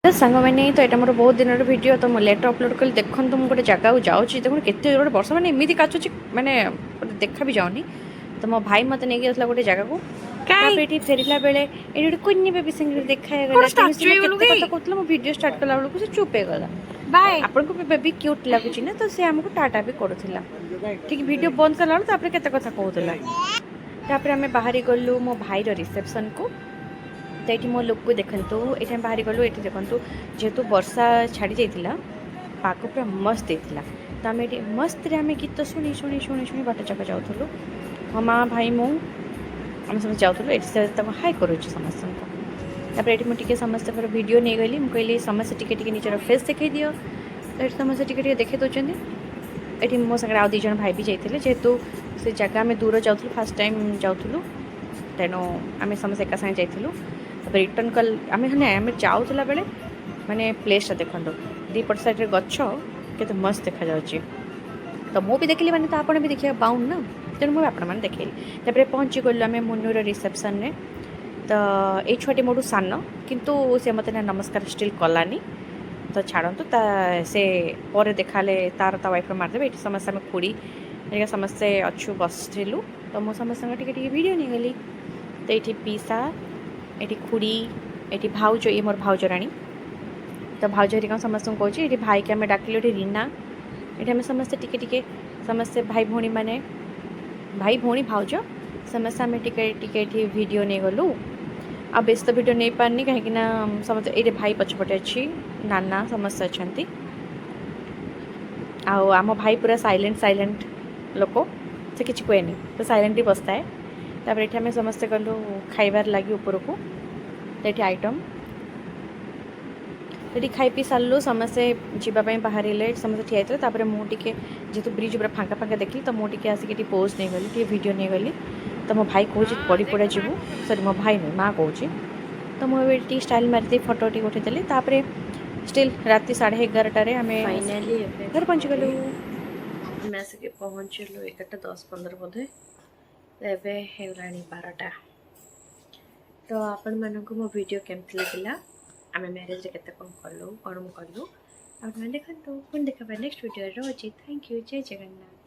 सांग मैंने तो यहाँ मोर बहुत दिन वीडियो तो मुझे लेट अपलोड कल देखो तो मुझे गोटे जगह जाऊँगी देखो केते गोटे वर्ष मैंने एमती काचुची मैंने देखा भी जाऊनी तो मो भाई मत नहीं गया गोटे जगह को ये फेरला बेले ये गोटे कुन्नी बेबी संगे देखागला कथा कहूँ मो वीडियो स्टार्ट कला बेलू से चुप हो गला आपन को बेबी क्यूट लगुच ना तो सी आमको टाटा भी करूला ठीक वीडियो बंद कला बेलू केते कथा कहूला आम बाहरी गलु मो भाई रिसेप्शन को तो ये मो लुक को देखु ये बाहरी गलु ये देखु जेहेतु वर्षा छाड़ी जाइला पाग पूरा मस्त होता तो आम ये मस्त आम गीत शुणी शुणी शुणी शुणी बाट जाक जाऊँ मो माँ भाई मु आम समस्त जाऊँ ये हाई करुच्छे समस्त ये मुझे समस्त वीडियो नहीं गली मुझे कहली समस्त टी निजर फेस देखा दियो तो ये समस्त टी देखे दौरान ये मो सागर आउ दीज भाई भी जाते जेहेतु से जगह आम दूर जाऊँ फास्ट टाइम जाऊँ तेणु आम समस्त एका सागे जाइलु रिटर्न कल आम आम जाऊला बेले माने प्लेसटा देखो दीपट साइड गच्छ के मस्त देखा जाऊँगी तो मुझे देखली मैंने तो आपड़ भी देखा पाऊन ना तेणु मुझे आपण मैंने देखली पहुँची गलु आम मुन्नुर रिसेप्शन में तो ये छुआटी मोटू सान किंतु से मत नमस्कार स्टिल कलानी तो छाड़ू से पर देखा तार ता वाइफ मारदेवे ये समस्त आम खुड़ी समस्ते अच्छु बसलु तो मो समस्त वीडियो नहीं गली तो ये पीसा ये खुड़ी ये भाउज ये मोर भाउज राणी तो भाउज हरिका समस्त कहूँ ये भाई के आम डाकिलु ये रीना ये आम समस्ते टिके समस्ते भाई भौणी मैंने भाई भौणी भाउज समस्त आम टिके वीडियो नहीं गलु आ बेस तो वीडियो नहीं पारनी कहीं समस्त ये भाई पछपटे अच्छी नाना समस्त अच्छा आम भाई पूरा साइलेंट लोक से किसी कहे तो साइलेंट ही बसता है ये आम समस्ते गलु खाइबार लगी ऊपर को तो ये आइटम ये खाई पी सारू समस्ते जावाई बाहर समस्त ठिया होता मुझे जेहतु ब्रिज पूरा फाँका फाँका देखली तो मुझे आसिक पोज नहीं गली टी वीडियो नहीं गली तो मो भाई कहे पड़ी पड़ा जीवु सॉरी मो भाई नहीं माँ कहे तो मुझे स्टाइल मारी फोटो टी उठेदेली स्टिल राति 11:30 आम फाइनाली घर पहुँची गलु आम आसिक पहुँचलु 11:10-15 बोधे एबे हेलाणी 12टा तो आपण मानक मो वीडियो केमती लगिला आम मैरेज केते कौन कलु कौन कलु आप देखो पुणी देखा नेक्स्ट वीडियो रोचे थैंक यू जय जगन्नाथ।